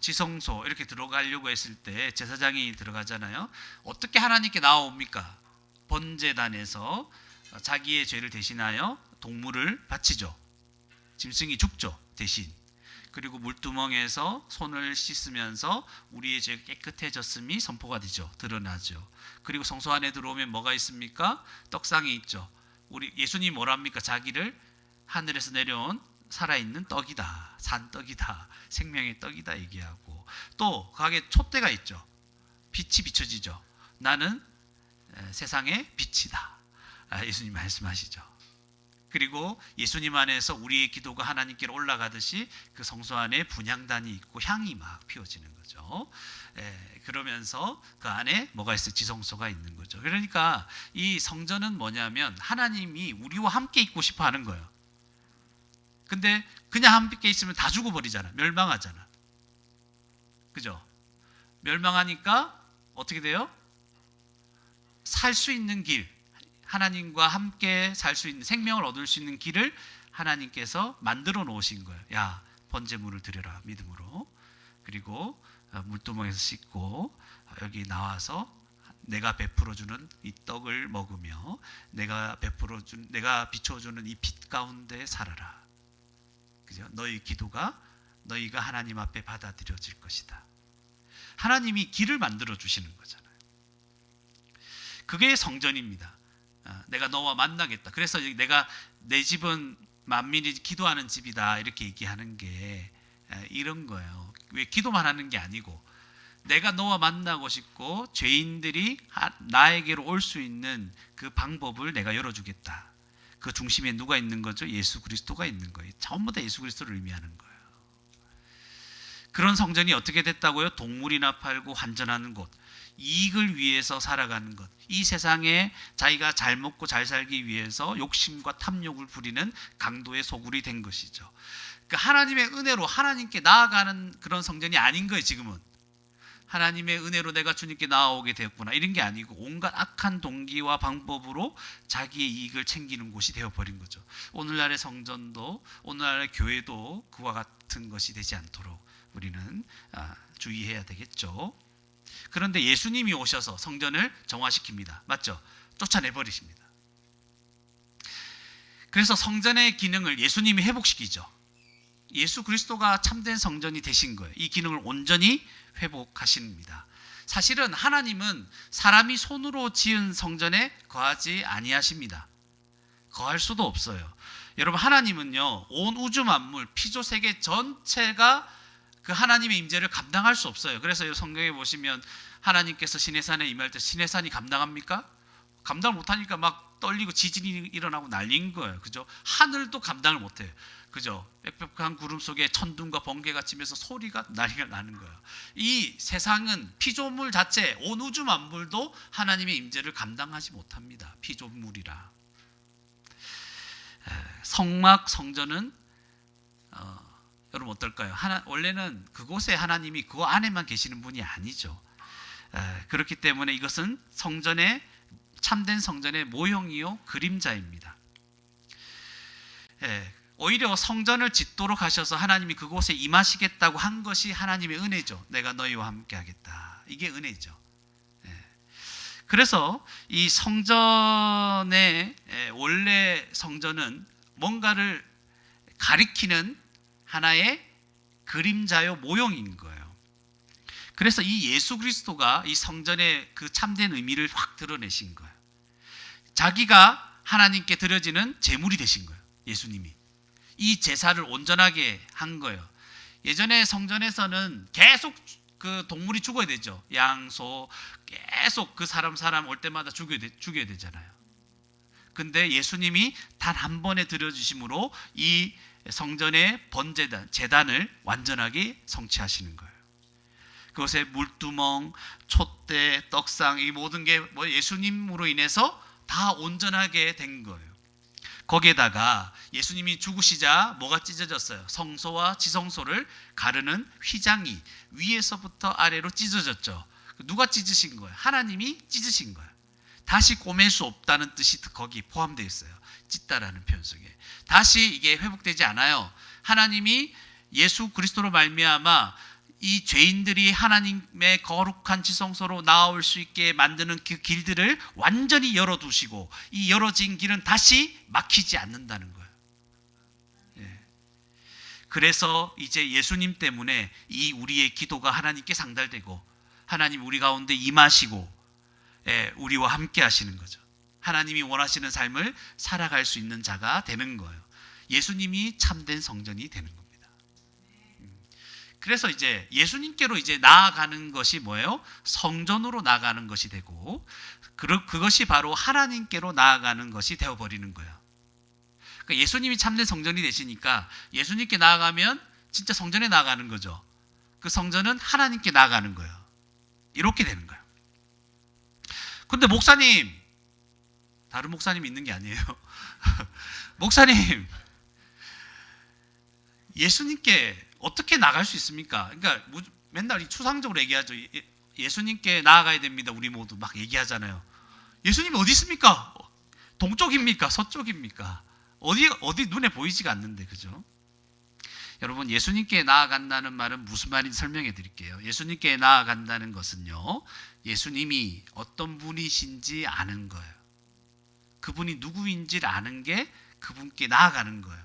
지성소 이렇게 들어가려고 했을 때 제사장이 들어가잖아요. 어떻게 하나님께 나옵니까? 번제단에서 자기의 죄를 대신하여 동물을 바치죠. 짐승이 죽죠, 대신. 그리고 물두멍에서 손을 씻으면서 우리의 죄가 깨끗해졌음이 선포가 되죠. 드러나죠. 그리고 성소 안에 들어오면 뭐가 있습니까? 떡상이 있죠. 우리 예수님이 뭐랍니까? 자기를 하늘에서 내려온 살아있는 떡이다, 산떡이다, 생명의 떡이다 얘기하고, 또 거기에 촛대가 있죠. 빛이 비춰지죠. 나는 세상의 빛이다, 예수님 말씀하시죠. 그리고 예수님 안에서 우리의 기도가 하나님께로 올라가듯이 그 성소 안에 분향단이 있고 향이 막 피워지는 거죠. 그러면서 그 안에 뭐가 있어요? 지성소가 있는 거죠. 그러니까 이 성전은 뭐냐면 하나님이 우리와 함께 있고 싶어 하는 거예요. 근데 그냥 함께 있으면 다 죽어버리잖아. 멸망하잖아. 그죠? 멸망하니까 어떻게 돼요? 살 수 있는 길, 하나님과 함께 살 수 있는, 생명을 얻을 수 있는 길을 하나님께서 만들어 놓으신 거예요. 야, 번제물을 드려라 믿음으로. 그리고 물두멍에서 씻고 여기 나와서 내가 베풀어 주는 이 떡을 먹으며 내가 비춰 주는 이 빛 가운데 살아라. 그죠? 너희 기도가 너희가 하나님 앞에 받아들여질 것이다. 하나님이 길을 만들어 주시는 거잖아요. 그게 성전입니다. 내가 너와 만나겠다. 그래서 내가 내 집은 만민이 기도하는 집이다 이렇게 얘기하는 게 이런 거예요. 왜 기도만 하는 게 아니고 내가 너와 만나고 싶고 죄인들이 나에게로 올 수 있는 그 방법을 내가 열어주겠다. 그 중심에 누가 있는 거죠? 예수 그리스도가 있는 거예요. 전부 다 예수 그리스도를 의미하는 거예요. 그런 성전이 어떻게 됐다고요? 동물이나 팔고 환전하는 곳, 이익을 위해서 살아가는 것, 이 세상에 자기가 잘 먹고 잘 살기 위해서 욕심과 탐욕을 부리는 강도의 소굴이 된 것이죠. 그러니까 하나님의 은혜로 하나님께 나아가는 그런 성전이 아닌 거예요. 지금은 하나님의 은혜로 내가 주님께 나아오게 되었구나 이런 게 아니고 온갖 악한 동기와 방법으로 자기의 이익을 챙기는 곳이 되어버린 거죠. 오늘날의 성전도 오늘날의 교회도 그와 같은 것이 되지 않도록 우리는 주의해야 되겠죠. 그런데 예수님이 오셔서 성전을 정화시킵니다. 맞죠? 쫓아내버리십니다. 그래서 성전의 기능을 예수님이 회복시키죠. 예수 그리스도가 참된 성전이 되신 거예요. 이 기능을 온전히 회복하십니다. 사실은 하나님은 사람이 손으로 지은 성전에 거하지 아니하십니다. 거할 수도 없어요. 여러분, 하나님은요 온 우주 만물 피조 세계 전체가 그 하나님의 임재를 감당할 수 없어요. 그래서 성경에 보시면 하나님께서 시내산에 임할 때 시내산이 감당합니까? 감당 못하니까 막 떨리고 지진이 일어나고 난리인 거예요. 그죠? 하늘도 감당을 못해요. 그죠? 빽빽한 구름 속에 천둥과 번개가 치면서 소리가 난리가 나는 거예요. 이 세상은 피조물 자체, 온 우주 만물도 하나님의 임재를 감당하지 못합니다. 피조물이라. 성막 성전은 여러분 어떨까요? 원래는 그곳에 하나님이 그 안에만 계시는 분이 아니죠. 그렇기 때문에 이것은 참된 성전의 모형이요 그림자입니다. 오히려 성전을 짓도록 하셔서 하나님이 그곳에 임하시겠다고 한 것이 하나님의 은혜죠. 내가 너희와 함께 하겠다. 이게 은혜죠. 그래서 이 성전의 원래 성전은 뭔가를 가리키는 하나의 그림자요 모형인 거예요. 그래서 이 예수 그리스도가 이 성전의 그 참된 의미를 확 드러내신 거예요. 자기가 하나님께 드려지는 제물이 되신 거예요. 예수님이 이 제사를 온전하게 한 거예요. 예전에 성전에서는 계속 그 동물이 죽어야 되죠. 양, 소 계속 그 사람 올 때마다 죽여야 되잖아요. 근데 예수님이 단 한 번에 드려주심으로 이 성전의 제단을 완전하게 성취하시는 거예요. 그것에 물두멍, 촛대, 떡상 이 모든 게 예수님으로 인해서 다 온전하게 된 거예요. 거기에다가 예수님이 죽으시자 뭐가 찢어졌어요? 성소와 지성소를 가르는 휘장이 위에서부터 아래로 찢어졌죠. 누가 찢으신 거예요? 하나님이 찢으신 거예요. 다시 꼬맬 수 없다는 뜻이 거기 포함되어 있어요. 찢다라는 표현 속에. 다시 이게 회복되지 않아요. 하나님이 예수 그리스도로 말미암아 이 죄인들이 하나님의 거룩한 지성소로 나올 수 있게 만드는 그 길들을 완전히 열어두시고 이 열어진 길은 다시 막히지 않는다는 거예요. 그래서 이제 예수님 때문에 이 우리의 기도가 하나님께 상달되고 하나님 우리 가운데 임하시고 우리와 함께 하시는 거죠. 하나님이 원하시는 삶을 살아갈 수 있는 자가 되는 거예요. 예수님이 참된 성전이 되는 겁니다. 그래서 이제 예수님께로 이제 나아가는 것이 뭐예요? 성전으로 나아가는 것이 되고 그것이 바로 하나님께로 나아가는 것이 되어버리는 거예요. 그러니까 예수님이 참된 성전이 되시니까 예수님께 나아가면 진짜 성전에 나아가는 거죠. 그 성전은 하나님께 나아가는 거예요. 이렇게 되는 거예요. 근데 목사님, 다른 목사님이 있는 게 아니에요. 목사님, 예수님께 어떻게 나갈 수 있습니까? 그러니까 맨날 추상적으로 얘기하죠. 예수님께 나아가야 됩니다. 우리 모두 막 얘기하잖아요. 예수님이 어디 있습니까? 동쪽입니까? 서쪽입니까? 어디 눈에 보이지가 않는데, 그죠? 여러분, 예수님께 나아간다는 말은 무슨 말인지 설명해 드릴게요. 예수님께 나아간다는 것은요, 예수님이 어떤 분이신지 아는 거예요. 그분이 누구인지를 아는 게 그분께 나아가는 거예요.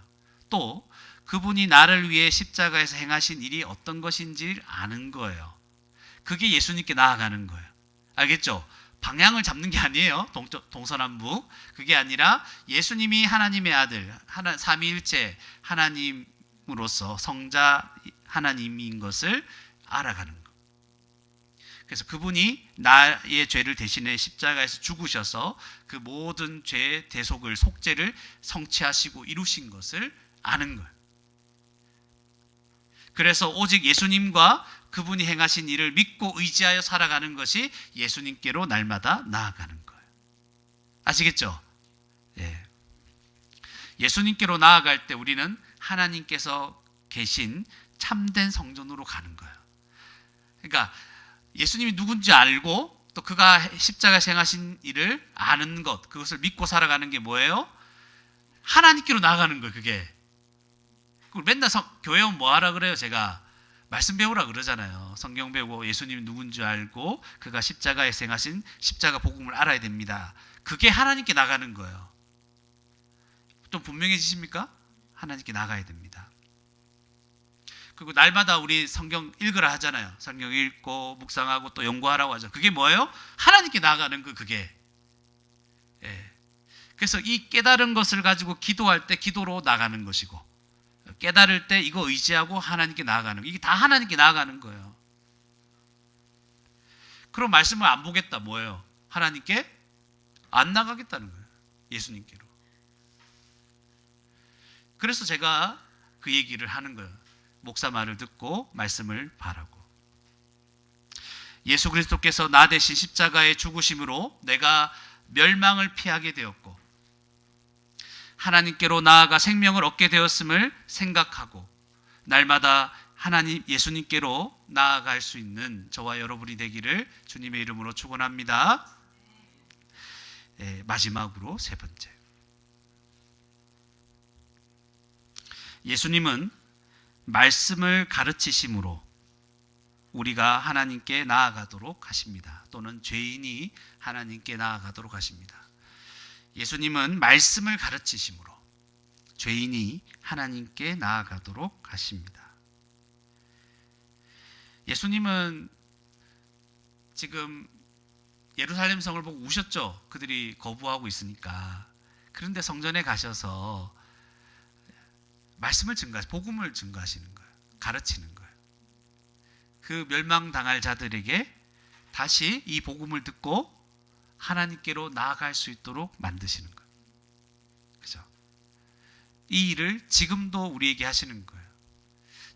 또 그분이 나를 위해 십자가에서 행하신 일이 어떤 것인지를 아는 거예요. 그게 예수님께 나아가는 거예요. 알겠죠? 방향을 잡는 게 아니에요. 동서남북. 그게 아니라 예수님이 하나님의 아들, 삼위일체 하나님으로서 성자 하나님인 것을 알아가는 거. 그래서 그분이 나의 죄를 대신해 십자가에서 죽으셔서 그 모든 죄의 대속을, 속죄를 성취하시고 이루신 것을 아는 거예요. 그래서 오직 예수님과 그분이 행하신 일을 믿고 의지하여 살아가는 것이 예수님께로 날마다 나아가는 거예요. 아시겠죠? 예. 예수님께로 나아갈 때 우리는 하나님께서 계신 참된 성전으로 가는 거예요. 그러니까 예수님이 누군지 알고 또 그가 십자가에서 행하신 일을 아는 것, 그것을 믿고 살아가는 게 뭐예요? 하나님께로 나아가는 거예요. 그게. 맨날 교회 오면 뭐 하라 그래요? 제가 말씀 배우라 그러잖아요. 성경 배우고 예수님이 누군지 알고 그가 십자가에서 행하신 십자가 복음을 알아야 됩니다. 그게 하나님께 나가는 거예요. 좀 분명해지십니까? 하나님께 나가야 됩니다. 그리고 날마다 우리 성경 읽으라 하잖아요. 성경 읽고 묵상하고 또 연구하라고 하죠. 그게 뭐예요? 하나님께 나가는 거, 그게. 예. 그래서 이 깨달은 것을 가지고 기도할 때 기도로 나가는 것이고, 깨달을 때 이거 의지하고 하나님께 나아가는 거. 이게 다 하나님께 나아가는 거예요. 그럼 말씀을 안 보겠다, 뭐예요? 하나님께 안 나가겠다는 거예요. 예수님께로. 그래서 제가 그 얘기를 하는 거예요. 목사 말을 듣고 말씀을 바라고. 예수 그리스도께서 나 대신 십자가의 죽으심으로 내가 멸망을 피하게 되었고 하나님께로 나아가 생명을 얻게 되었음을 생각하고 날마다 하나님 예수님께로 나아갈 수 있는 저와 여러분이 되기를 주님의 이름으로 축원합니다. 네, 마지막으로 세 번째, 예수님은 말씀을 가르치심으로 우리가 하나님께 나아가도록 하십니다. 또는 죄인이 하나님께 나아가도록 하십니다. 예수님은 말씀을 가르치심으로 죄인이 하나님께 나아가도록 하십니다. 예수님은 지금 예루살렘 성을 보고 우셨죠. 그들이 거부하고 있으니까. 그런데 성전에 가셔서 말씀을 복음을 증거하시는 거예요. 가르치는 거예요. 그 멸망당할 자들에게 다시 이 복음을 듣고 하나님께로 나아갈 수 있도록 만드시는 거예요. 그죠? 이 일을 지금도 우리에게 하시는 거예요.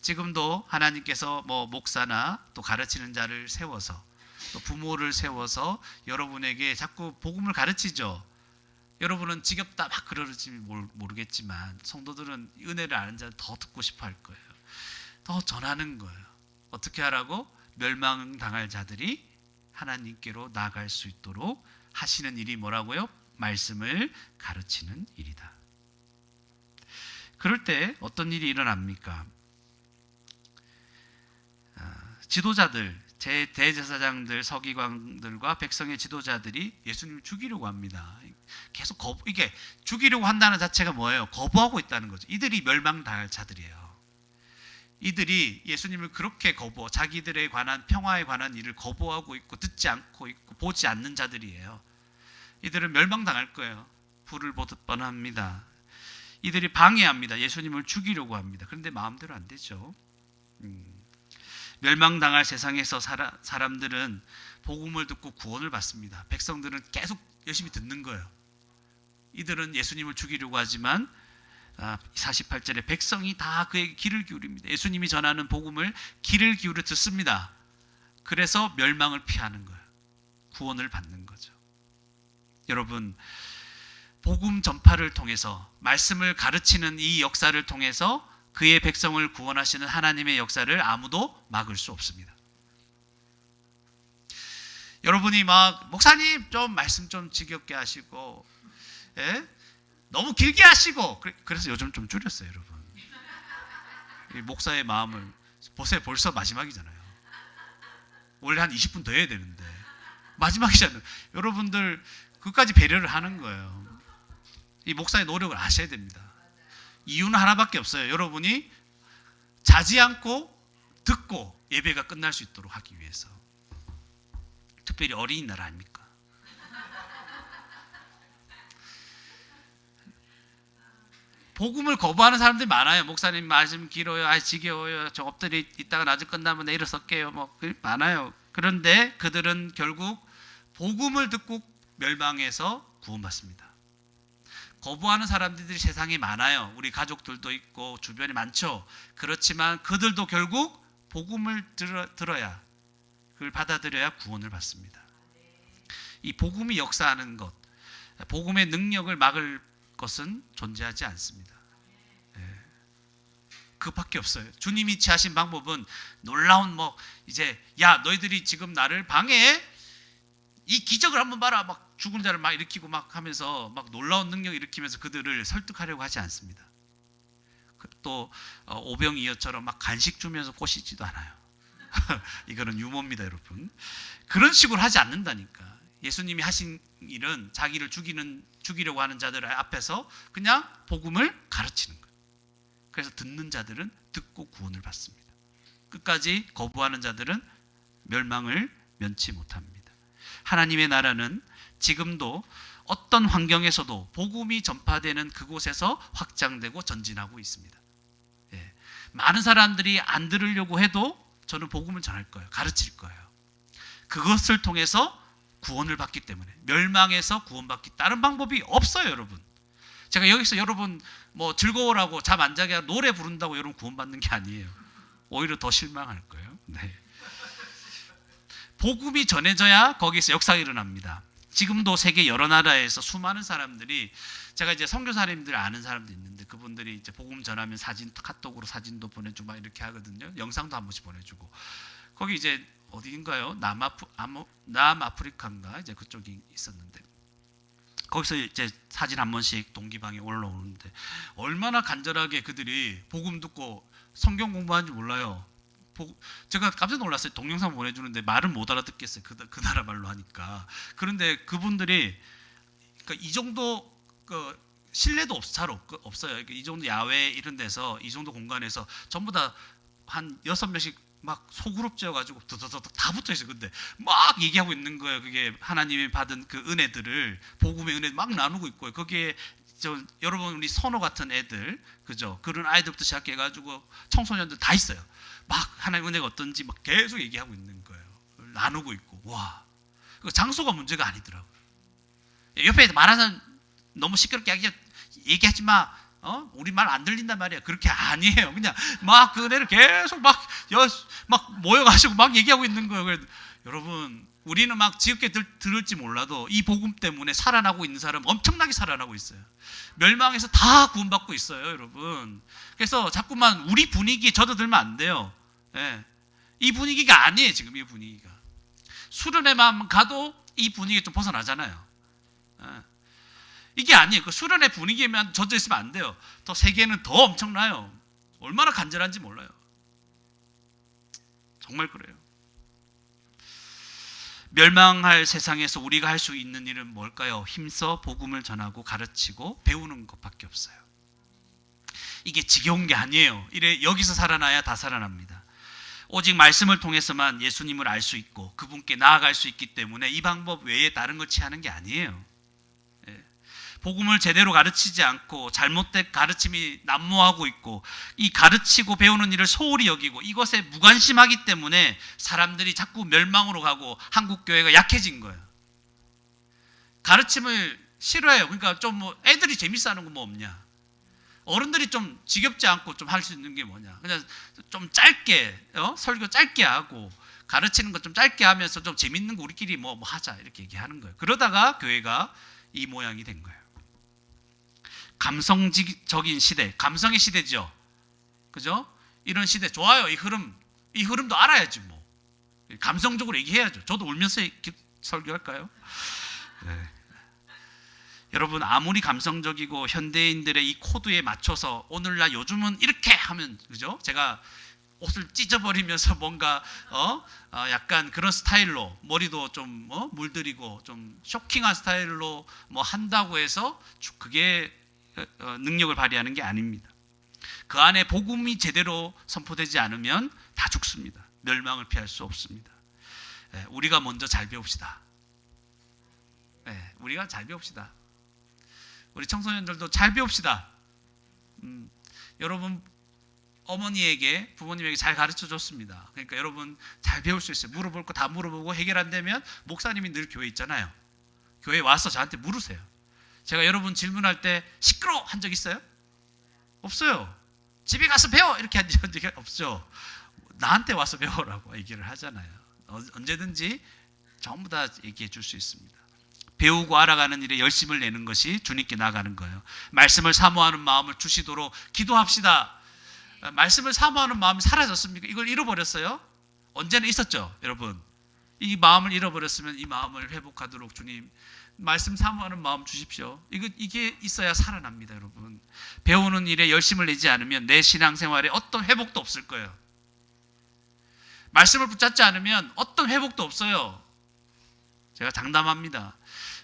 지금도 하나님께서 목사나 또 가르치는 자를 세워서 또 부모를 세워서 여러분에게 자꾸 복음을 가르치죠. 여러분은 지겹다 막 그러지 모르겠지만 성도들은 은혜를 아는 자는 더 듣고 싶어 할 거예요. 더 전하는 거예요. 어떻게 하라고? 멸망당할 자들이 하나님께로 나아갈 수 있도록 하시는 일이 뭐라고요? 말씀을 가르치는 일이다. 그럴 때 어떤 일이 일어납니까? 지도자들, 대제사장들, 서기관들과 백성의 지도자들이 예수님을 죽이려고 합니다. 계속 이게 죽이려고 한다는 자체가 뭐예요? 거부하고 있다는 거죠. 이들이 멸망당할 자들이에요. 이들이 예수님을 그렇게 자기들에 관한 평화에 관한 일을 거부하고 있고 듣지 않고 있고 보지 않는 자들이에요. 이들은 멸망당할 거예요. 불을 보듯 뻔합니다. 이들이 방해합니다. 예수님을 죽이려고 합니다. 그런데 마음대로 안 되죠. 멸망당할 세상에서 사람들은 복음을 듣고 구원을 받습니다. 백성들은 계속 열심히 듣는 거예요. 이들은 예수님을 죽이려고 하지만 48절에 백성이 다 그에게 귀를 기울입니다. 예수님이 전하는 복음을 귀를 기울여 듣습니다. 그래서 멸망을 피하는 거예요. 구원을 받는 거죠. 여러분, 복음 전파를 통해서 말씀을 가르치는 이 역사를 통해서 그의 백성을 구원하시는 하나님의 역사를 아무도 막을 수 없습니다. 여러분이 목사님 좀 말씀 좀 지겹게 하시고 너무 길게 하시고 그래서 요즘 좀 줄였어요, 여러분. 이 목사의 마음을 보세요. 벌써 마지막이잖아요. 원래 한 20분 더 해야 되는데 마지막이잖아요. 여러분들 그까지 배려를 하는 거예요. 이 목사의 노력을 아셔야 됩니다. 이유는 하나밖에 없어요. 여러분이 자지 않고 듣고 예배가 끝날 수 있도록 하기 위해서. 특별히 어린이날 아닙니까? 복음을 거부하는 사람들이 많아요. 목사님 말씀 길어요. 아 지겨워요. 저 엎드려 있다가 낮에 끝나면 내일 섞게요. 뭐 많아요. 그런데 그들은 결국 복음을 듣고 멸망해서 구원받습니다. 거부하는 사람들이 세상에 많아요. 우리 가족들도 있고 주변에 많죠. 그렇지만 그들도 결국 복음을 들어야, 그걸 받아들여야 구원을 받습니다. 이 복음이 역사하는 것, 복음의 능력을 막을 것은 존재하지 않습니다. 그밖에 없어요. 주님이 취하신 방법은 놀라운 이제 야 너희들이 지금 나를 방해해, 이 기적을 한번 봐라, 막 죽은 자를 막 일으키고 막 하면서 막 놀라운 능력 일으키면서 그들을 설득하려고 하지 않습니다. 또 오병이어처럼 막 간식 주면서 꼬시지도 않아요. 이거는 유머입니다, 여러분. 그런 식으로 하지 않는다니까. 예수님이 하신 일은 자기를 죽이려고 하는 자들 앞에서 그냥 복음을 가르치는 거예요. 그래서 듣는 자들은 듣고 구원을 받습니다. 끝까지 거부하는 자들은 멸망을 면치 못합니다. 하나님의 나라는 지금도 어떤 환경에서도 복음이 전파되는 그곳에서 확장되고 전진하고 있습니다. 많은 사람들이 안 들으려고 해도 저는 복음을 전할 거예요. 가르칠 거예요. 그것을 통해서 구원을 받기 때문에, 멸망에서 구원받기 다른 방법이 없어요, 여러분. 제가 여기서 여러분 즐거워라고 잠 안 자게 노래 부른다고 여러분 구원받는 게 아니에요. 오히려 더 실망할 거예요. 네. 복음이 전해져야 거기서 역사가 일어납니다. 지금도 세계 여러 나라에서 수많은 사람들이, 제가 이제 선교사님들 아는 사람도 있는데 그분들이 이제 복음 전하면 사진, 카톡으로 사진도 보내주고 막 이렇게 하거든요. 영상도 한 번씩 보내주고. 거기 이제 어디인가요? 남아프리카인가 이제 그쪽이 있었는데 거기서 이제 사진 한 번씩 동기방에 올라오는데 얼마나 간절하게 그들이 복음 듣고 성경 공부하는지 몰라요. 제가 깜짝 놀랐어요. 동영상 보내주는데 말을 못 알아듣겠어요. 그 나라 말로 하니까. 그런데 그분들이 그러니까 이 정도 신뢰도 잘 없어요. 이 정도 야외 이런 데서, 이 정도 공간에서 전부 다 한 6명씩 막 소그룹 지어가지고 다 붙어 있어요. 근데 막 얘기하고 있는 거예요. 그게 하나님이 받은 그 은혜들을, 복음의 은혜 막 나누고 있고요. 거기에 여러분 우리 선호 같은 애들, 그죠? 그런 아이들부터 시작해가지고 청소년들 다 있어요. 막 하나님 은혜가 어떤지 막 계속 얘기하고 있는 거예요. 나누고 있고, 와, 장소가 문제가 아니더라고요. 옆에 말하는 너무 시끄럽게 얘기하지 마. 우리 말 안 들린단 말이야. 그렇게 아니에요. 그냥 막 그 은혜를 계속 막 모여가지고 막 얘기하고 있는 거예요. 그래서 여러분, 우리는 막 지겹게 들을지 몰라도 이 복음 때문에 살아나고 있는 사람 엄청나게 살아나고 있어요. 멸망해서 다 구원받고 있어요, 여러분. 그래서 자꾸만 우리 분위기에 젖어들면 안 돼요. 이 분위기가 아니에요, 지금 이 분위기가. 수련회만 가도 이 분위기에 좀 벗어나잖아요. 이게 아니에요. 그 수련회 분위기에만 젖어 있으면 안 돼요. 더 세계는 더 엄청나요. 얼마나 간절한지 몰라요. 정말 그래요. 멸망할 세상에서 우리가 할 수 있는 일은 뭘까요? 힘써 복음을 전하고 가르치고 배우는 것밖에 없어요. 이게 지겨운 게 아니에요. 여기서 살아나야 다 살아납니다. 오직 말씀을 통해서만 예수님을 알 수 있고 그분께 나아갈 수 있기 때문에 이 방법 외에 다른 걸 취하는 게 아니에요. 복음을 제대로 가르치지 않고 잘못된 가르침이 난무하고 있고 이 가르치고 배우는 일을 소홀히 여기고 이것에 무관심하기 때문에 사람들이 자꾸 멸망으로 가고 한국교회가 약해진 거예요. 가르침을 싫어해요. 그러니까 좀 애들이 재밌어하는 거 뭐 없냐. 어른들이 좀 지겹지 않고 좀 할 수 있는 게 뭐냐. 그냥 좀 짧게 설교 짧게 하고 가르치는 거 좀 짧게 하면서 좀 재밌는 거 우리끼리 뭐 하자 이렇게 얘기하는 거예요. 그러다가 교회가 이 모양이 된 거예요. 감성적인 시대, 감성의 시대죠. 그죠? 이런 시대 좋아요. 이 흐름도 알아야지 뭐. 감성적으로 얘기해야죠. 저도 울면서 설교할까요? 네. 여러분 아무리 감성적이고 현대인들의 이 코드에 맞춰서 오늘날 요즘은 이렇게 하면 그죠? 제가 옷을 찢어버리면서 뭔가 약간 그런 스타일로 머리도 좀 물들이고 좀 쇼킹한 스타일로 뭐 한다고 해서 그게 능력을 발휘하는 게 아닙니다. 그 안에 복음이 제대로 선포되지 않으면 다 죽습니다. 멸망을 피할 수 없습니다. 우리가 먼저 잘 배웁시다. 우리가 잘 배웁시다. 우리 청소년들도 잘 배웁시다. 여러분 어머니에게 부모님에게 잘 가르쳐 줬습니다. 그러니까 여러분 잘 배울 수 있어요. 물어볼 거 다 물어보고 해결 안 되면 목사님이 늘 교회 있잖아요. 교회 와서 저한테 물으세요. 제가 여러분 질문할 때 시끄러워 한 적 있어요? 없어요. 집에 가서 배워 이렇게 한 적이 없죠. 나한테 와서 배우라고 얘기를 하잖아요. 언제든지 전부 다 얘기해 줄 수 있습니다. 배우고 알아가는 일에 열심을 내는 것이 주님께 나아가는 거예요. 말씀을 사모하는 마음을 주시도록 기도합시다. 말씀을 사모하는 마음이 사라졌습니까? 이걸 잃어버렸어요? 언제나 있었죠, 여러분. 이 마음을 잃어버렸으면 이 마음을 회복하도록 주님 말씀 사모하는 마음 주십시오. 이게 있어야 살아납니다, 여러분. 배우는 일에 열심을 내지 않으면 내 신앙생활에 어떤 회복도 없을 거예요. 말씀을 붙잡지 않으면 어떤 회복도 없어요. 제가 장담합니다.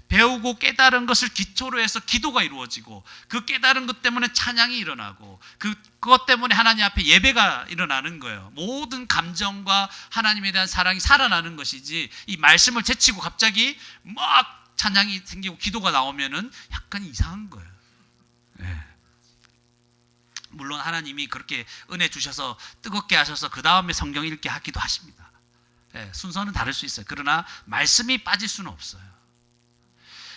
배우고 깨달은 것을 기초로 해서 기도가 이루어지고 그 깨달은 것 때문에 찬양이 일어나고 그것 때문에 하나님 앞에 예배가 일어나는 거예요. 모든 감정과 하나님에 대한 사랑이 살아나는 것이지 이 말씀을 제치고 갑자기 막 찬양이 생기고 기도가 나오면은 약간 이상한 거예요. 네. 물론 하나님이 그렇게 은혜 주셔서 뜨겁게 하셔서 그 다음에 성경 읽게 하기도 하십니다. 네, 순서는 다를 수 있어요. 그러나 말씀이 빠질 수는 없어요.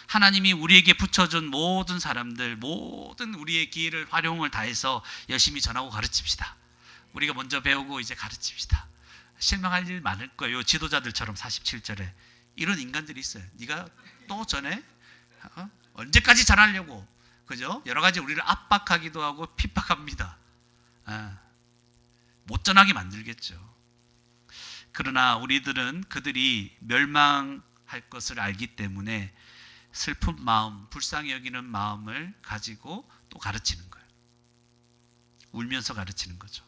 하나님이 우리에게 붙여준 모든 사람들, 모든 우리의 기회를 활용을 다해서 열심히 전하고 가르칩시다. 우리가 먼저 배우고 이제 가르칩시다. 실망할 일 많을 거예요. 지도자들처럼 47절에 이런 인간들이 있어요. 네가 또 전해? 언제까지 잘하려고? 그죠? 여러 가지 우리를 압박하기도 하고 핍박합니다. 못 전하게 만들겠죠. 그러나 우리들은 그들이 멸망할 것을 알기 때문에 슬픈 마음, 불쌍히 여기는 마음을 가지고 또 가르치는 거예요. 울면서 가르치는 거죠.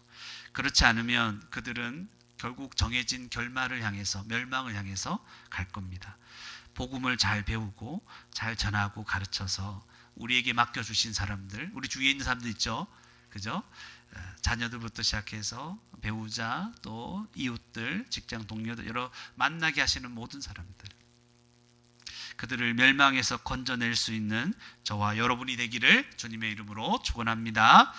그렇지 않으면 그들은 결국 정해진 결말을 향해서, 멸망을 향해서 갈 겁니다. 복음을 잘 배우고 잘 전하고 가르쳐서 우리에게 맡겨주신 사람들, 우리 주위에 있는 사람들 있죠? 그죠? 자녀들부터 시작해서 배우자, 또 이웃들, 직장 동료들, 여러 만나게 하시는 모든 사람들, 그들을 멸망에서 건져낼 수 있는 저와 여러분이 되기를 주님의 이름으로 축원합니다.